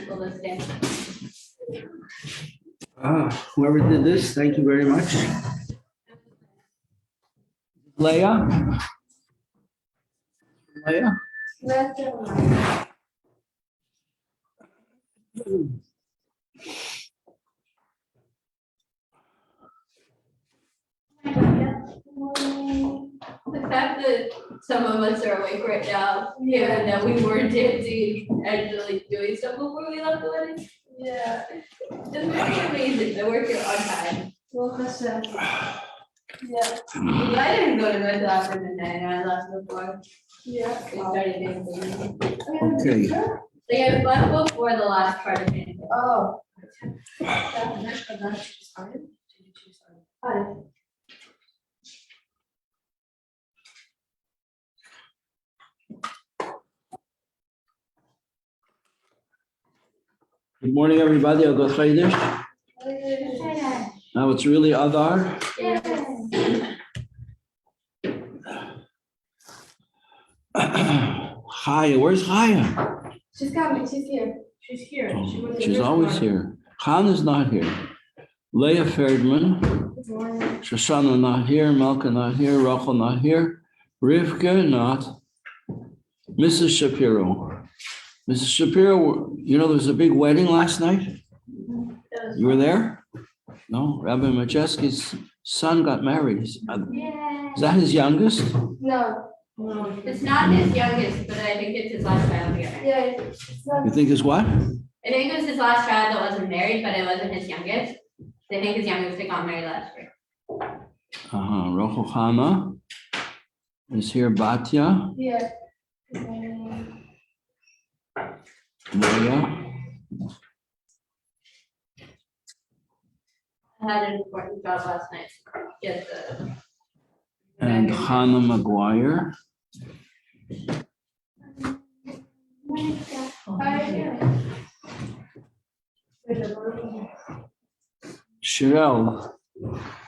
people to stand. Whoever did this, thank you very much. Leah? Leah? The fact that some of us are awake right now, given that we were dancing, actually doing stuff before we left the wedding. Yeah. It's pretty amazing. I work here on time. Well, yeah. I didn't go to bed till after midnight and I left before. Yeah. We started dancing. Okay. Like I left before the last part of it. Oh. Good morning, everybody. I'll go Chodesh. Now it's really Adar. Chaya, where's Chaya? She's coming. She's here. She's here. Oh, she's always here. Khan is not here. Leah Ferdman. Shoshana not here. Malka not here. Rachel not here. Rivka not. Mrs. Shapiro. Mrs. Shapiro, you know, there was a big wedding last night. You were there? No? Rabbi Majeski's son got married. Is that his youngest? No. It's not his youngest, but I think it's his last child together. Yeah. You think it's what? I think it was his last child that wasn't married, but it wasn't his youngest. I think his youngest got married last year. Rochel Chama is here. Batya. Yeah. Leah. I had an important job last night. Get the. And Hannah McGuire. Shirelle,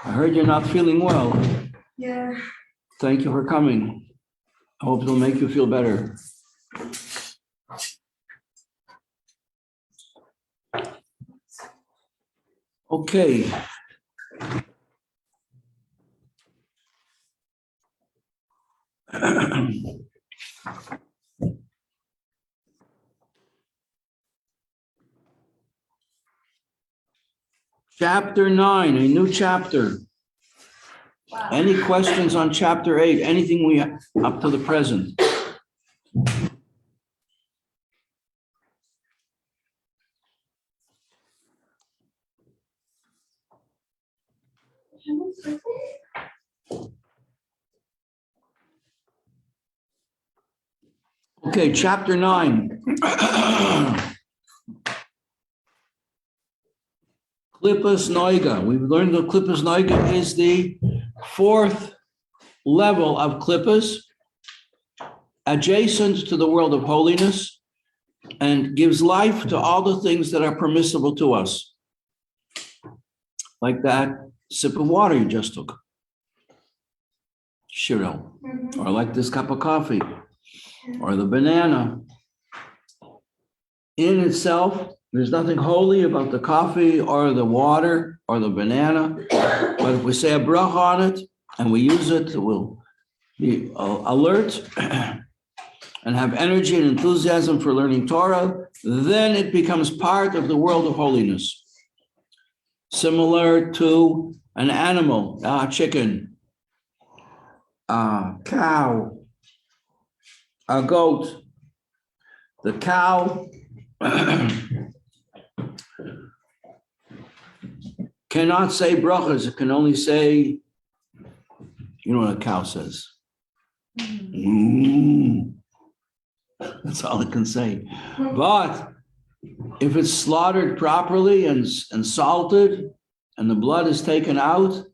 I heard you're not feeling well. Yeah. Thank you for coming. I hope it'll make you feel better. Okay. Chapter 9, a new chapter. Wow. Any questions on chapter 8? Anything we have up to the present? Okay, chapter 9. Klippas Noiga. We've learned that Klippas Noiga is the fourth level of Klippas, adjacent to the world of holiness, and gives life to all the things that are permissible to us. Like that sip of water you just took, Shirel, or like this cup of coffee, or the banana. In itself, there's nothing holy about the coffee or the water or the banana, but if we say a bracha on it and we use it, we'll be alert and have energy and enthusiasm for learning Torah, then it becomes part of the world of holiness. Similar to an animal, a chicken, a cow, a goat. The cow cannot say brachas, it can only say, you know what a cow says. That's all it can say. But if it's slaughtered properly and salted, and the blood is taken out,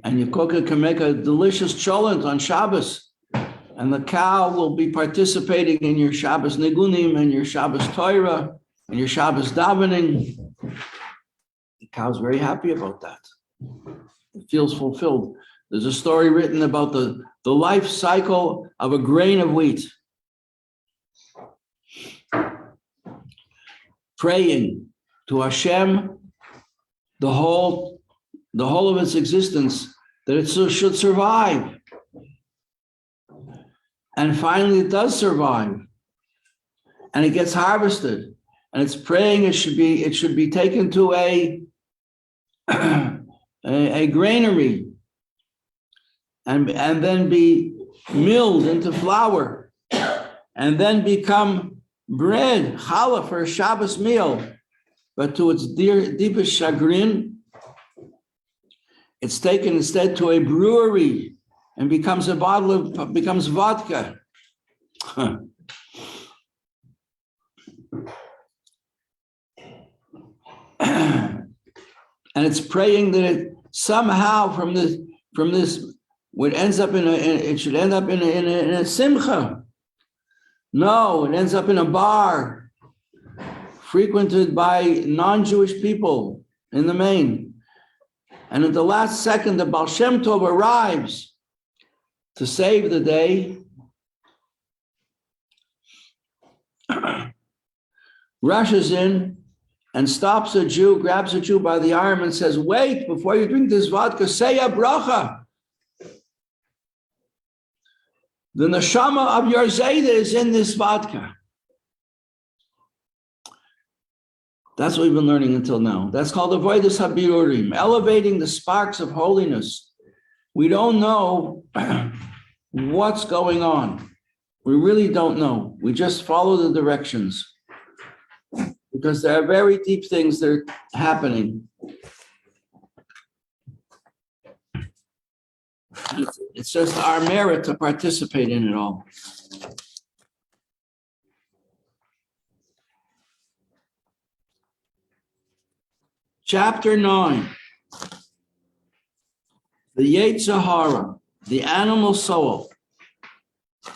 and you cook it, can make a delicious cholent on Shabbos, and the cow will be participating in your Shabbos Nigunim and your Shabbos Torah and your Shabbos davening. The cow's very happy about that. It feels fulfilled. There's a story written about the life cycle of a grain of wheat. praying to Hashem the whole of its existence, that it should survive. And finally it does survive. And it gets harvested. And it's praying it should be taken to a granary and then be milled into flour and then become bread, challah, for a Shabbos meal. But to its deepest chagrin, it's taken instead to a brewery and becomes vodka. And it's praying that it somehow from this it ends up it should end up in a simcha. No, it ends up in a bar frequented by non-Jewish people in the main. And at the last second, the Baal Shem Tov arrives to save the day. Rushes in and stops a Jew, grabs a Jew by the arm and says, wait, before you drink this vodka, say a bracha. The neshama of your Zayda is in this vodka. That's what we've been learning until now. That's called avodas habirurim, elevating the sparks of holiness. We don't know what's going on. We really don't know. We just follow the directions, because there are very deep things that are happening. It's just our merit to participate in it all. Chapter 9, the Yetzer Hara, the animal soul,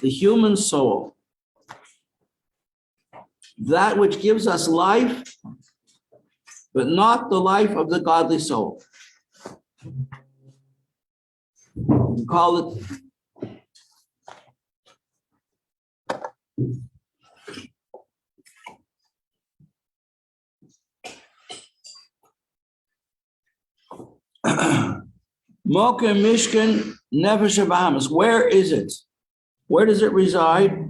the human soul, that which gives us life, but not the life of the godly soul. We call it Mocha Mishkan Nefesh Bahamas. Where is it? Where does it reside?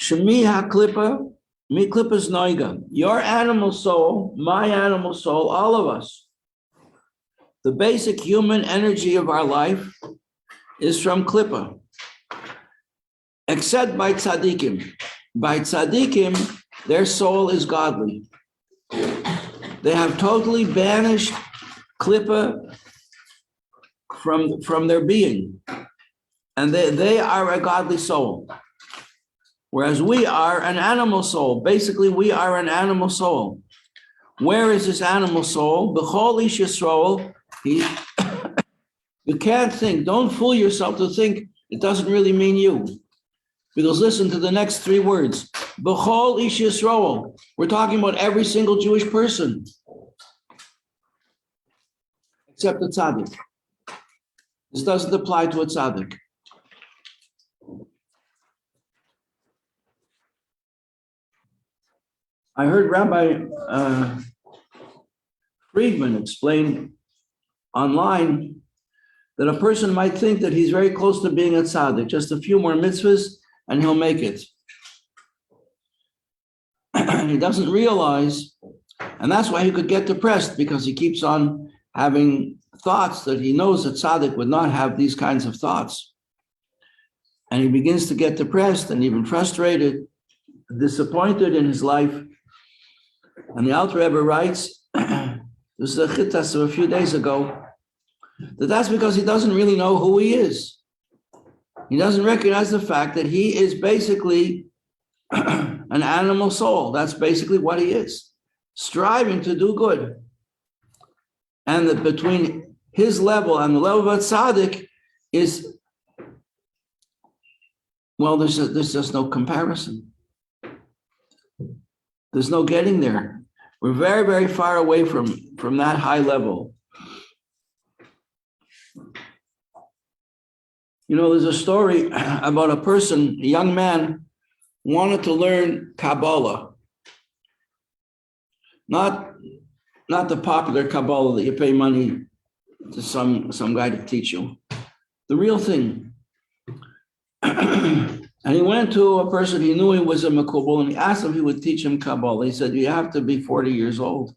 Shemi HaKlippa, Mi Klippa's Noiga. Your animal soul, my animal soul, all of us. The basic human energy of our life is from Klippa, except by tzaddikim. By tzaddikim, their soul is godly. They have totally banished Klippa from their being, and they are a godly soul, whereas we are an animal soul. Basically, we are an animal soul. Where is this animal soul? B'chol ish Yisrael. You can't think, don't fool yourself to think it doesn't really mean you. Because listen to the next three words. B'chol ish Yisrael. We're talking about every single Jewish person. Except the tzaddik. This doesn't apply to a tzaddik. I heard Rabbi Friedman explain online that a person might think that he's very close to being a tzaddik, just a few more mitzvahs and he'll make it. He doesn't realize, and that's why he could get depressed, because he keeps on having thoughts that he knows that tzaddik would not have these kinds of thoughts. And he begins to get depressed and even frustrated, disappointed in his life. And the Alter Rebbe writes, this is a chittas of a few days ago, that's because he doesn't really know who he is. He doesn't recognize the fact that he is basically an animal soul. That's basically what he is, striving to do good. And that between his level and the level of a tzaddik is, well, there's just no comparison. There's no getting there. We're very, very far away from that high level. You know, there's a story about a person, a young man, wanted to learn Kabbalah. Not the popular Kabbalah that you pay money to some guy to teach you. The real thing. And he went to a person he knew he was a Makubal, and he asked him if he would teach him Kabbalah. He said, you have to be 40 years old.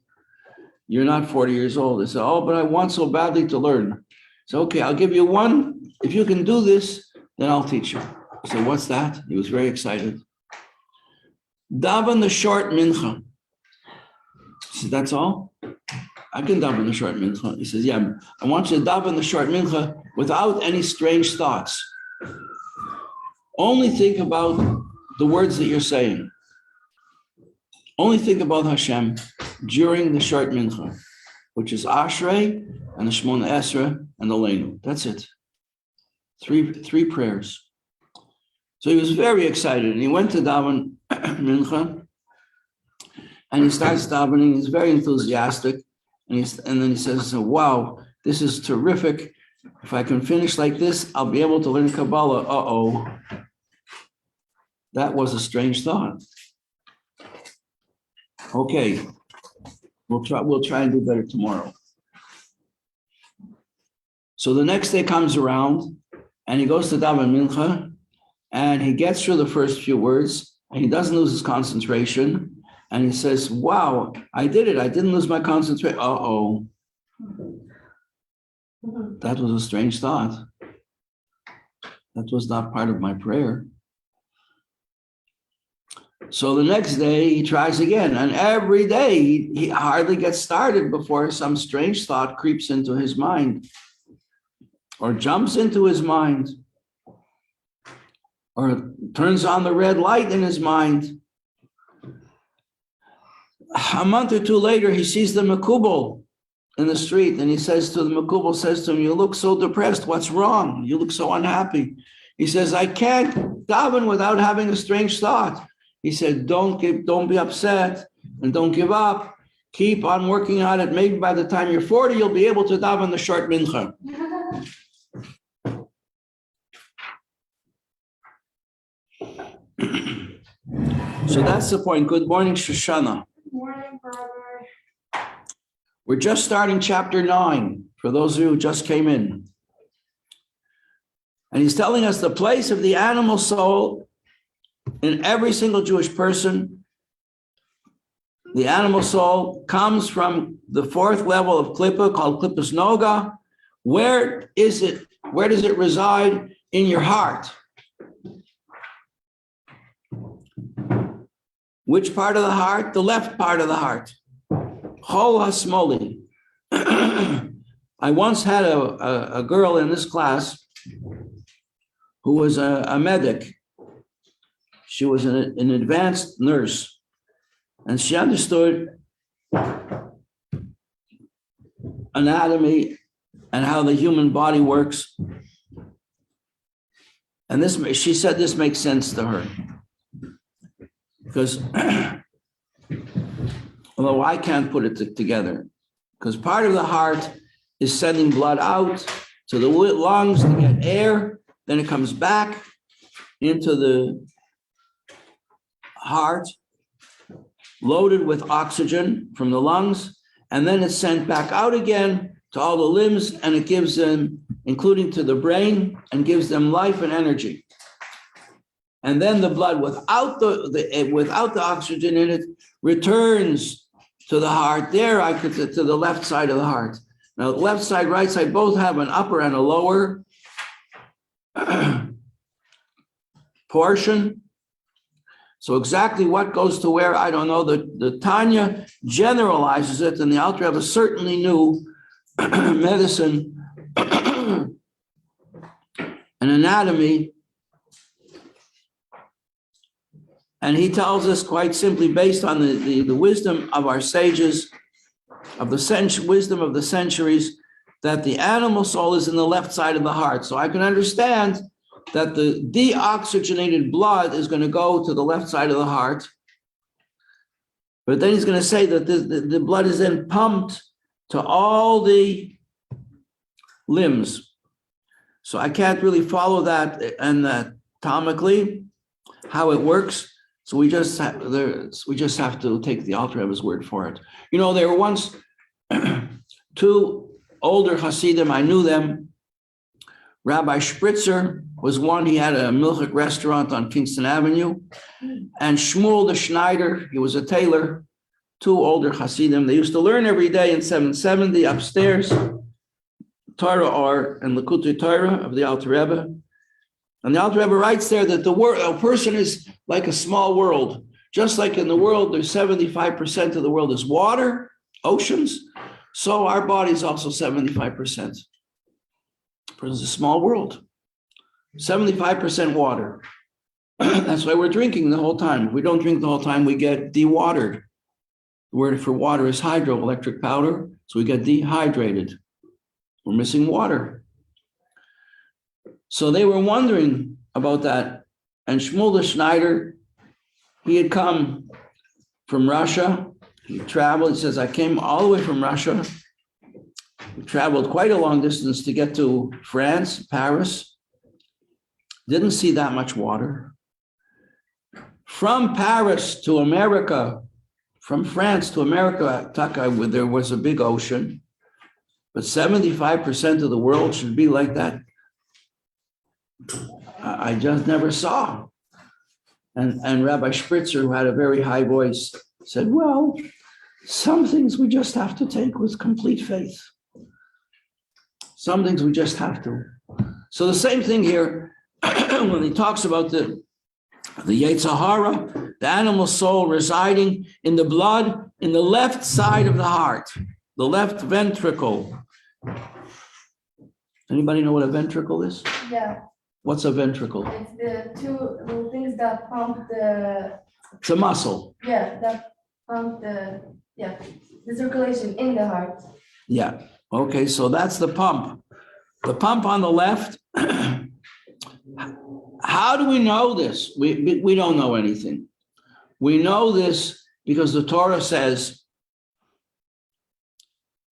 You're not 40 years old. He said, oh, but I want so badly to learn. So, okay, I'll give you one. If you can do this, then I'll teach you. He said, what's that? He was very excited. Daven the short mincha. He said, that's all? I can daven the short mincha. He says, yeah, I want you to daven the short mincha without any strange thoughts. Only think about the words that you're saying. Only think about Hashem during the short mincha, which is Ashrei and the Shmona Esra and the Leinu. That's it. Three prayers. So he was very excited, and he went to daven mincha, and he starts davening. He's very enthusiastic, and then he says, "Wow, this is terrific. If I can finish like this, I'll be able to learn Kabbalah." Uh-oh. That was a strange thought. Okay, we'll try and do better tomorrow. So the next day comes around, and he goes to daven mincha, and he gets through the first few words, and he doesn't lose his concentration, and he says, "Wow, I did it! I didn't lose my concentration." Uh-oh, that was a strange thought. That was not part of my prayer. So the next day he tries again, and every day he hardly gets started before some strange thought creeps into his mind, or jumps into his mind, or turns on the red light in his mind. A month or two later, he sees the Makubal in the street, and he says to the Makubal, says to him, "You look so depressed. What's wrong? You look so unhappy." He says, "I can't daven without having a strange thought." He said, don't be upset and don't give up. Keep on working on it. Maybe by the time you're 40, you'll be able to daven the short mincha. So that's the point. Good morning, Shoshana. Good morning, brother. We're just starting chapter 9, for those of you who just came in. And he's telling us the place of the animal soul in every single Jewish person. The animal soul comes from the fourth level of Klippa, called Klippas Noga. Where is it? Where does it reside? In your heart. Which part of the heart? The left part of the heart. Chol HaSmoli. I once had a girl in this class who was a medic. She was an advanced nurse, and she understood anatomy and how the human body works. And she said this makes sense to her. Because although I can't put it together, because part of the heart is sending blood out to the lungs to get air, then it comes back into the heart, loaded with oxygen from the lungs, and then it's sent back out again to all the limbs, and it gives them, including to the brain, and gives them life and energy. And then the blood without the oxygen in it returns to the heart. There, to the left side of the heart. Now, the left side, right side, both have an upper and a lower portion. So exactly what goes to where, I don't know. The Tanya generalizes it, and the Alter Rebbe certainly knew medicine and anatomy. And he tells us quite simply, based on the wisdom of our sages, of the wisdom of the centuries, that the animal soul is in the left side of the heart. So I can understand that the deoxygenated blood is going to go to the left side of the heart. But then he's going to say that the blood is then pumped to all the limbs. So I can't really follow that anatomically, how it works. So we just have to take the Alter Rebbe's word for it. You know, there were once two older Hasidim, I knew them. Rabbi Spritzer was one, he had a milchik restaurant on Kingston Avenue. And Shmuel the Schneider, he was a tailor, two older Hasidim. They used to learn every day in 770 upstairs, Torah or and Likutei Torah of the Alter Rebbe. And the Alter Rebbe writes there that a person is like a small world. Just like in the world, there's 75% of the world is water, oceans. So our body is also 75%. It's a small world. 75% water. That's why we're drinking the whole time. If we don't drink the whole time, we get dewatered. The word for water is hydroelectric powder, so we get dehydrated. We're missing water. So they were wondering about that. And Shmuel the Schneider, he had come from Russia. He traveled, he says, I came all the way from Russia. We traveled quite a long distance to get to France, Paris. Didn't see that much water. From Paris to America, from France to America, there was a big ocean, but 75% of the world should be like that. I just never saw. And Rabbi Spritzer, who had a very high voice, said, well, some things we just have to take with complete faith. Some things we just have to. So the same thing here, when he talks about the Yetzer Hara, the animal soul residing in the blood, in the left side of the heart, the left ventricle. Anybody know what a ventricle is? Yeah, What's a ventricle? it's the two little things that pump the, It's a muscle. that pump the circulation in the heart. Yeah. Okay, so that's the pump. The pump on the left. How do we know this? We don't know anything. We know this because the Torah says,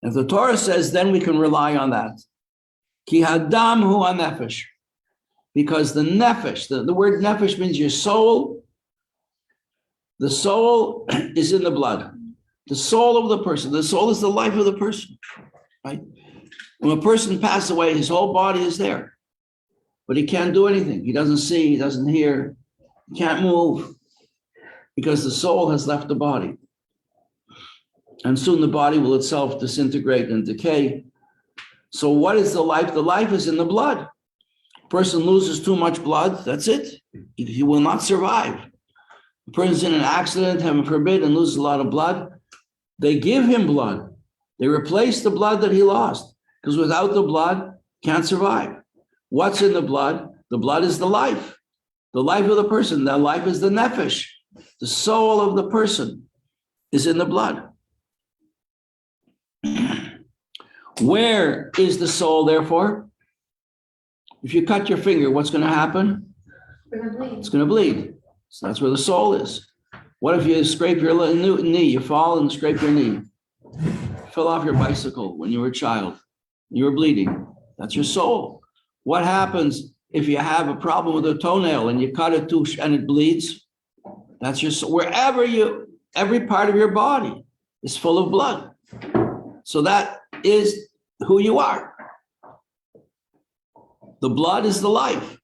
if the Torah says, then we can rely on that. Ki hadam hu hanefesh. Because the nefesh, the word nefesh means your soul. The soul is in the blood. The soul of the person. The soul is the life of the person, right? When a person passes away, his whole body is there, but he can't do anything. He doesn't see, he doesn't hear, he can't move because the soul has left the body. And soon the body will itself disintegrate and decay. So what is the life? The life is in the blood. A person loses too much blood, that's it. He will not survive. A person's in an accident, heaven forbid, and loses a lot of blood. They give him blood. They replace the blood that he lost, because without the blood, can't survive. What's in the blood? The blood is the life of the person. That life is the nefesh. The soul of the person is in the blood. Where is the soul, therefore? If you cut your finger, what's going to happen? It's going to bleed. So that's where the soul is. What if you scrape your knee? You fall and scrape your knee. Fell off your bicycle when you were a child. You were bleeding. That's your soul. What happens if you have a problem with a toenail and you cut it too and it bleeds? That's your soul. Every part of your body is full of blood. So that is who you are. The blood is the life.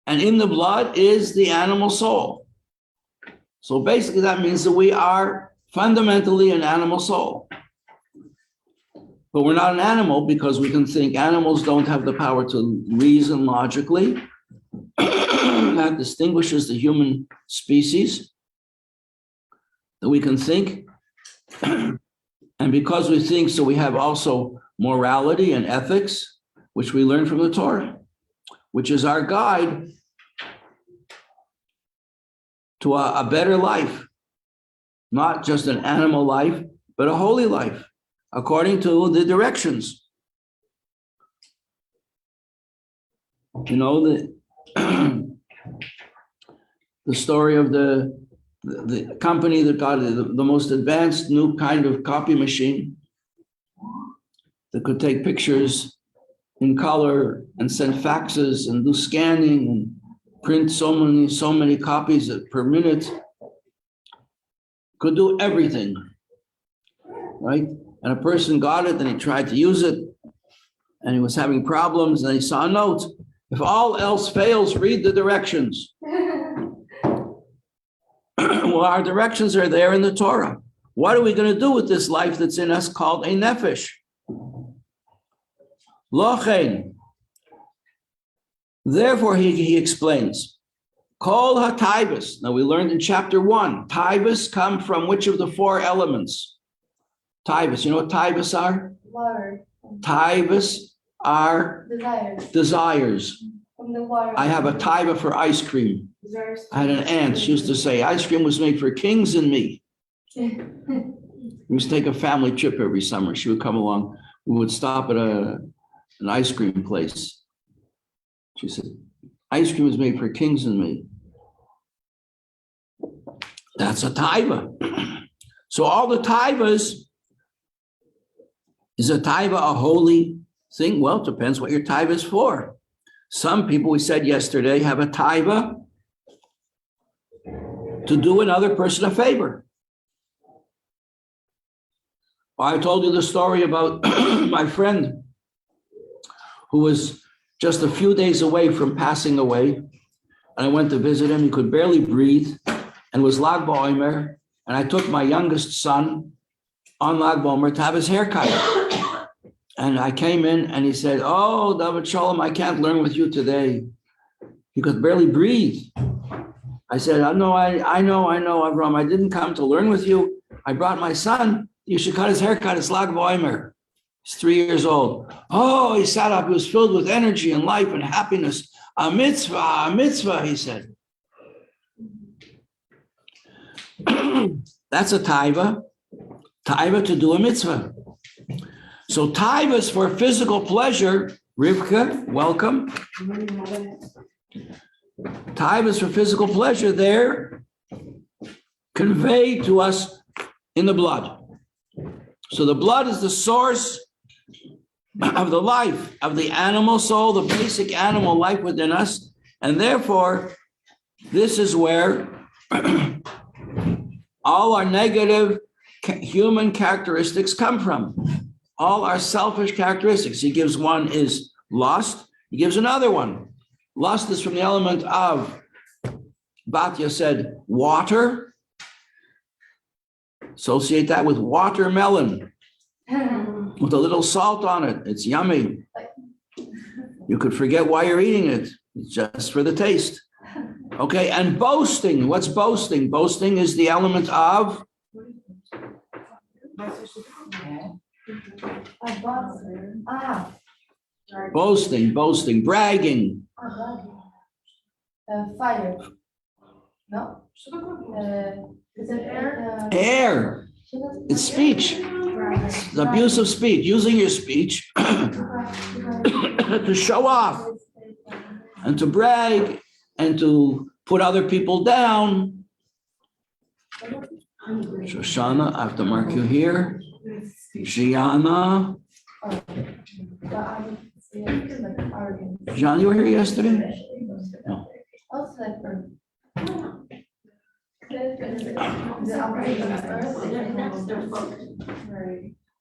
And in the blood is the animal soul. So basically that means that we are fundamentally an animal soul. But we're not an animal because we can think. Animals don't have the power to reason logically. That distinguishes the human species, that we can think. And because we think, so we have also morality and ethics, which we learn from the Torah, which is our guide to a better life, not just an animal life, but a holy life, according to the directions. You know, the story of the company that got the most advanced new kind of copy machine that could take pictures in color and send faxes and do scanning and print so many copies per minute, could do everything, right? And a person got it and he tried to use it and he was having problems and he saw a note. If all else fails, read the directions. Well, our directions are there in the Torah. What are we going to do with this life that's in us called a nefesh? Lochen. Therefore, he explains, Kol ha-taivas. Now, we learned in chapter 1, taivas come from which of the 4 elements? Taivas. You know what taivas are? Water. Taivas are desires. From the water. I have a taiva for ice cream. I had an aunt, she used to say, ice cream was made for kings and me. We used to take a family trip every summer. She would come along. We would stop at an ice cream place. She said, ice cream was made for kings and me. That's a taiva. So all the taivas, is a taiva a holy thing? Well, it depends what your taiva is for. Some people, we said yesterday, have a taiva to do another person a favor. I told you the story about my friend who was just a few days away from passing away. And I went to visit him. He could barely breathe and was Lag BaOmer. And I took my youngest son on Lag BaOmer to have his hair cut. And I came in and he said, oh, David Shalom, I can't learn with you today. He could barely breathe. I said, I know, Avram, I didn't come to learn with you. I brought my son. You should cut his haircut. It's Lag BaOmer. He's 3 years old. Oh, he sat up. He was filled with energy and life and happiness. A mitzvah, he said. That's a taiva. Taiva to do a mitzvah. So taivas for physical pleasure. Rivka, welcome. Taivas for physical pleasure, they're conveyed to us in the blood. So the blood is the source of the life, of the animal soul, the basic animal life within us. And therefore, this is where all our negative human characteristics come from. All our selfish characteristics. He gives one is lust. He gives another one. Lust is from the element of, Batya said, water. Associate that with watermelon, with a little salt on it. It's yummy. You could forget why you're eating it. It's just for the taste. Okay, and boasting. What's boasting? Boasting is the element of boasting, bragging. Fire. No. Is it air? Air. It's speech. It's abusive speech. Using your speech to show off and to brag and to put other people down. Shoshana, I have to mark you here. Gianna. John, you were here yesterday? No.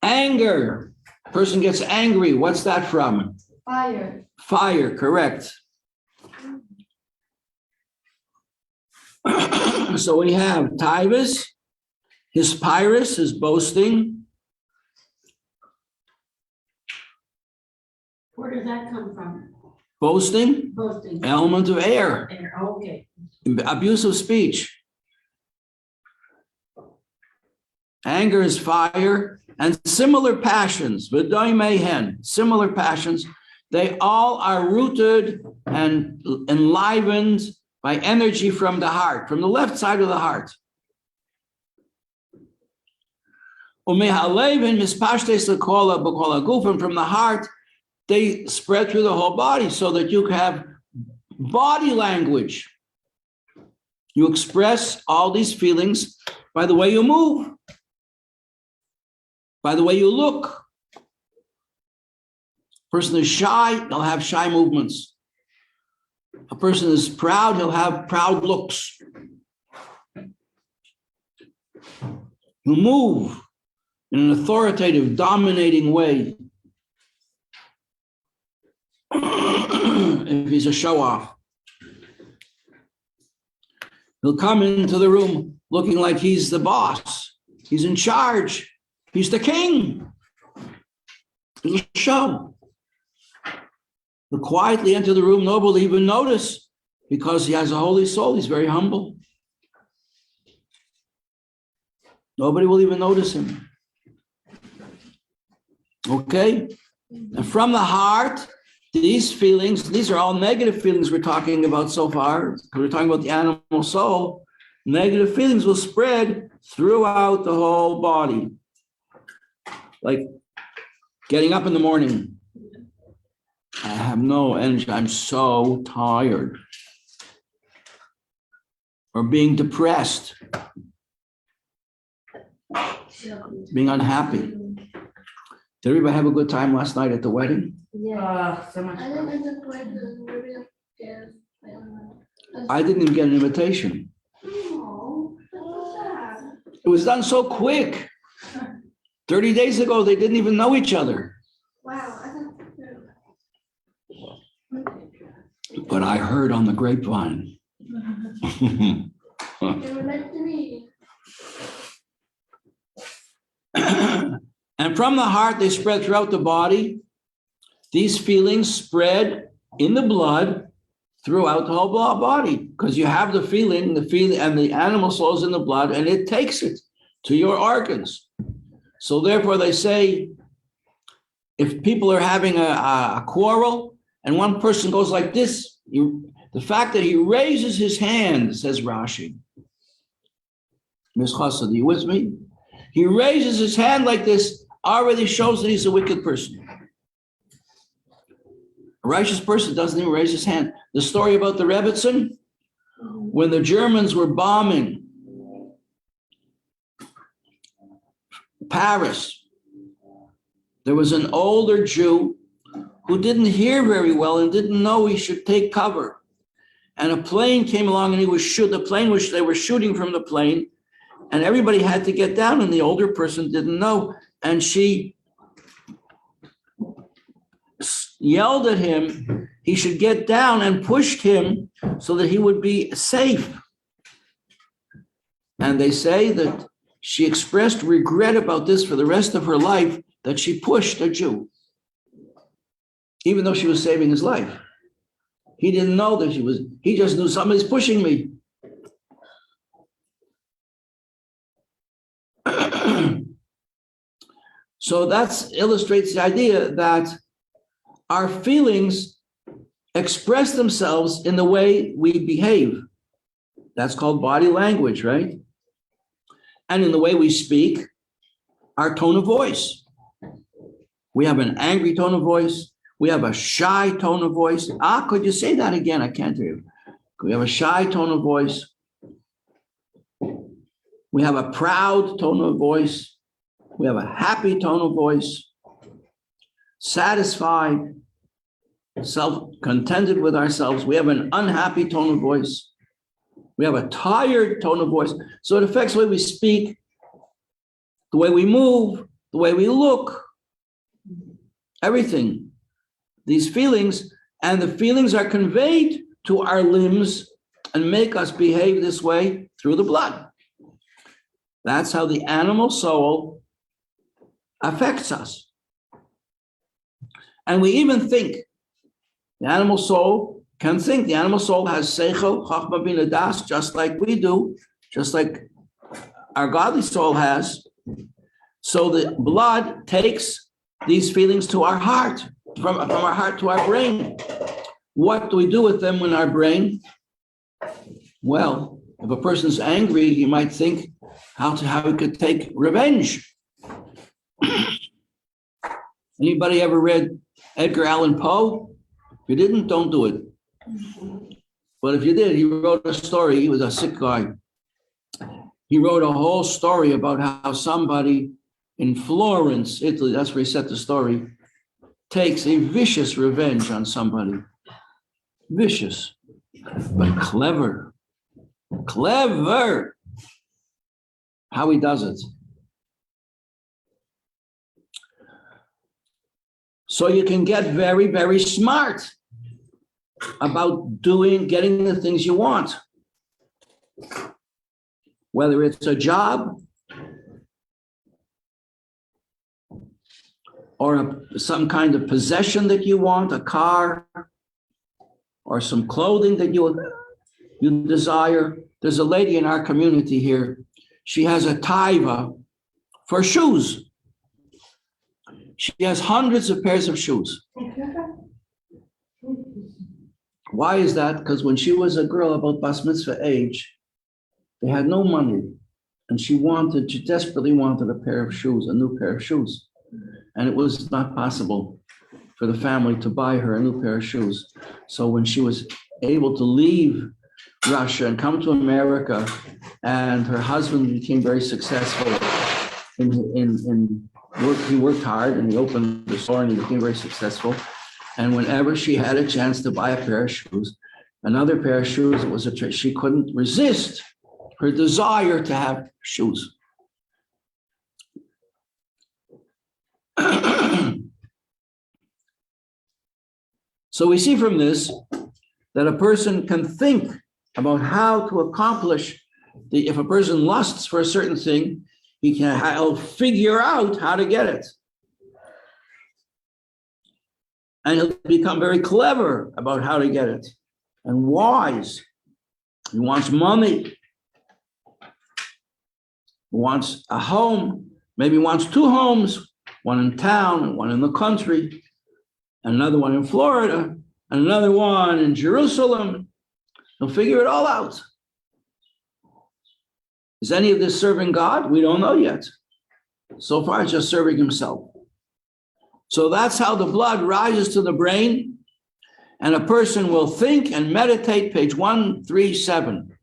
Anger. Person gets angry. What's that from? Fire. Fire, correct. So we have Taivas, his pyrus, his boasting. Where does that come from? Boasting, Boasting. element of air. Air. Oh, okay. Abusive speech. Anger is fire, and similar passions, similar passions, they all are rooted and enlivened by energy from the heart, from the left side of the heart. From the heart, they spread through the whole body so that you have body language. You express all these feelings by the way you move, by the way you look. Person is shy, they'll have shy movements. A person is proud, he'll have proud looks. He'll move in an authoritative, dominating way. If he's a show-off. He'll come into the room looking like he's the boss. He's in charge. He's the king. He'll show. He'll quietly enter the room. Nobody will even notice because he has a holy soul. He's very humble. Nobody will even notice him. Okay? And from the heart, these feelings, these are all negative feelings we're talking about so far. We're talking about the animal soul. Negative feelings will spread throughout the whole body. Like getting up in the morning. I have no energy. I'm so tired. Or being depressed. Being unhappy. Did everybody have a good time last night at the wedding? Yeah. So much. I didn't end up going to the movie. Yeah. I didn't even get an invitation. Oh, that's so sad. It was done so quick. 30 days ago, they didn't even know each other. Wow, I thought. But I heard on the grapevine. They were meant to be. And from the heart, they spread throughout the body. These feelings spread in the blood throughout the whole body, because you have the feeling, and the animal soul is in the blood, and it takes it to your organs. So therefore, they say, if people are having a quarrel, and one person goes like this, the fact that he raises his hand, says Rashi. Ms. Chassid, are you with me? He raises his hand like this, already shows that he's a wicked person. A righteous person doesn't even raise his hand. The story about the Rebbitzin, when the Germans were bombing Paris, there was an older Jew who didn't hear very well and didn't know he should take cover. And a plane came along and they were shooting from the plane, and everybody had to get down, and the older person didn't know. And she yelled at him, he should get down, and pushed him so that he would be safe. And they say that she expressed regret about this for the rest of her life, that she pushed a Jew, even though she was saving his life. He didn't know that he just knew somebody's pushing me. So that illustrates the idea that our feelings express themselves in the way we behave. That's called body language, right? And in the way we speak, our tone of voice. We have an angry tone of voice. We have a shy tone of voice. Could you say that again? I can't hear you. We have a shy tone of voice. We have a proud tone of voice. We have a happy tone of voice. Satisfied, self-contented with ourselves. We have an unhappy tone of voice. We have a tired tone of voice. So it affects the way we speak, the way we move, the way we look, everything. These feelings, and the feelings are conveyed to our limbs and make us behave this way through the blood. That's how the animal soul affects us. And we even think. The animal soul can think. The animal soul has seichel, chachma bina das, just like we do, just like our godly soul has. So the blood takes these feelings to our heart, from our heart to our brain. What do we do with them in our brain? Well, if a person's angry, you might think how he could take revenge. Anybody ever read Edgar Allan Poe? If you didn't, don't do it. But if you did, he wrote a story. He was a sick guy. He wrote a whole story about how somebody in Florence, Italy, that's where he set the story, takes a vicious revenge on somebody. Vicious. But clever. How he does it. So you can get very, very smart about getting the things you want. Whether it's a job or some kind of possession that you want, a car, or some clothing that you desire. There's a lady in our community here. She has a taiva for shoes. She has hundreds of pairs of shoes. Why is that? Because when she was a girl about Bas Mitzvah age, they had no money. And she desperately wanted a new pair of shoes. And it was not possible for the family to buy her a new pair of shoes. So when she was able to leave Russia and come to America, and her husband became very successful in work. He worked hard and he opened the store and he became very successful. And whenever she had a chance to buy a pair of shoes, another pair of shoes, she couldn't resist her desire to have shoes. So we see from this that a person can think about how to accomplish if a person lusts for a certain thing, he'll figure out how to get it. And he'll become very clever about how to get it and wise. He wants money. He wants a home. Maybe he wants two homes, one in town and one in the country, and another one in Florida, and another one in Jerusalem. He'll figure it all out. Is any of this serving God? We don't know yet. So far, it's just serving himself. So that's how the blood rises to the brain, and a person will think and meditate, page 137.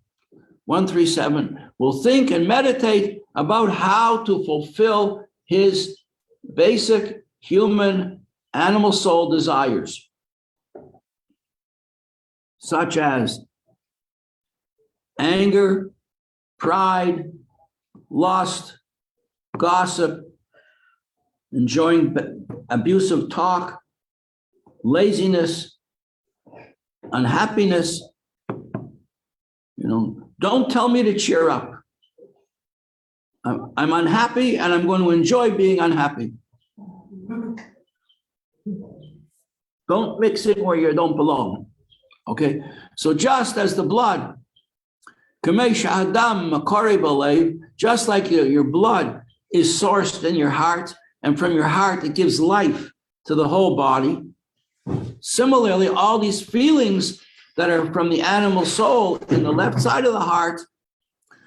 137 will think and meditate about how to fulfill his basic human animal soul desires, such as anger, pride, lust, gossip, enjoying abusive talk, laziness, unhappiness. Don't tell me to cheer up. I'm unhappy and I'm going to enjoy being unhappy. Don't mix it where you don't belong. Okay? So just as the blood, just like your blood is sourced in your heart, and from your heart it gives life to the whole body. Similarly, all these feelings that are from the animal soul in the left side of the heart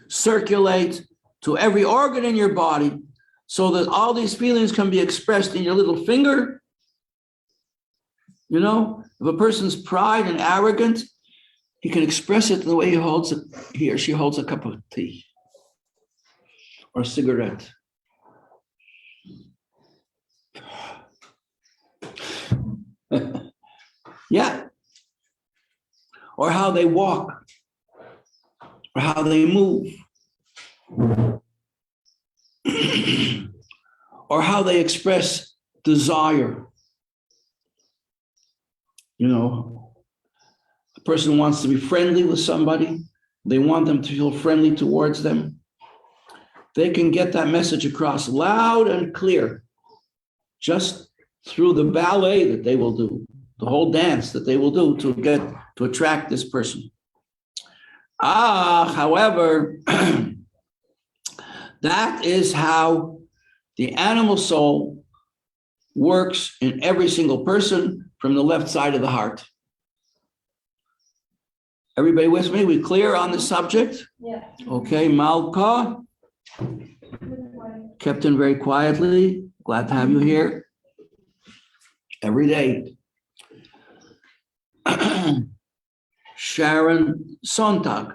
circulate to every organ in your body, so that all these feelings can be expressed in your little finger. If a person's pride and arrogant, he can express it in the way he or she holds a cup of tea or a cigarette. Yeah. Or how they walk, or how they move, or how they express desire. A person wants to be friendly with somebody. They want them to feel friendly towards them. They can get that message across loud and clear just through the ballet that they will do, the whole dance that they will do to attract this person. However, that is how the animal soul works in every single person from the left side of the heart. Everybody with me? We clear on the subject? Yeah. Okay, Malka. Kept in very quietly. Glad to have you here. Every day. Sharon Sontag.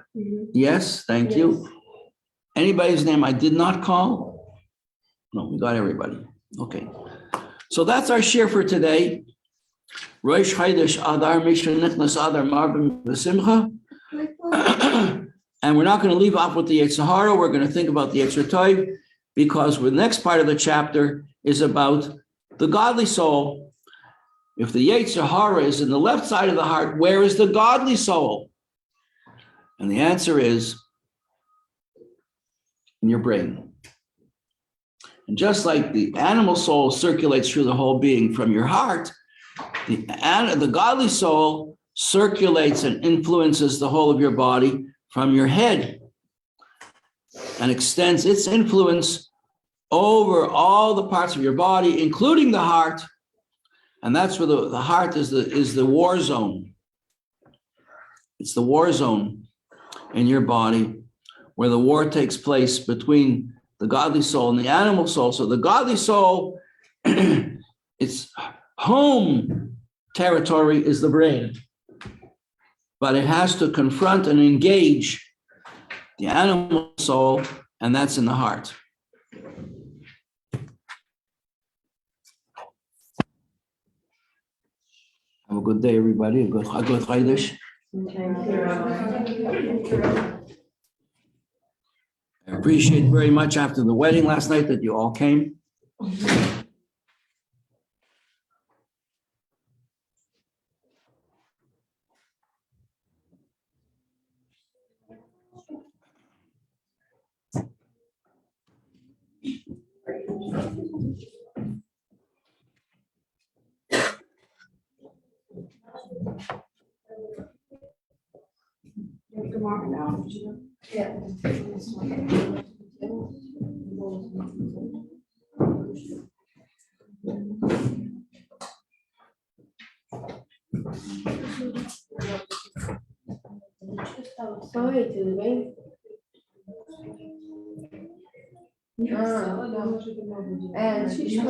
Yes, thank you. Anybody's name I did not call? No, we got everybody. Okay. So that's our share for today. Rosh Chodesh Adar Mishnah Nichnas Adar Marbim V'Simcha. And we're not going to leave off with the Yetzer Hara. We're going to think about the Yetzer Tov, because the next part of the chapter is about the godly soul. If the Yetzer Hara is in the left side of the heart, where is the godly soul? And the answer is in your brain. And just like the animal soul circulates through the whole being from your heart, the godly soul circulates and influences the whole of your body from your head and extends its influence over all the parts of your body, including the heart. And that's where the heart is the war zone. It's the war zone in your body where the war takes place between the godly soul and the animal soul. So the godly soul, its home territory is the brain, but it has to confront and engage the animal soul, and that's in the heart. Have a good day, everybody. A good Chodesh. I appreciate very much after the wedding last night that you all came. Tomorrow now. Yeah. Sorry, to the rain. And she's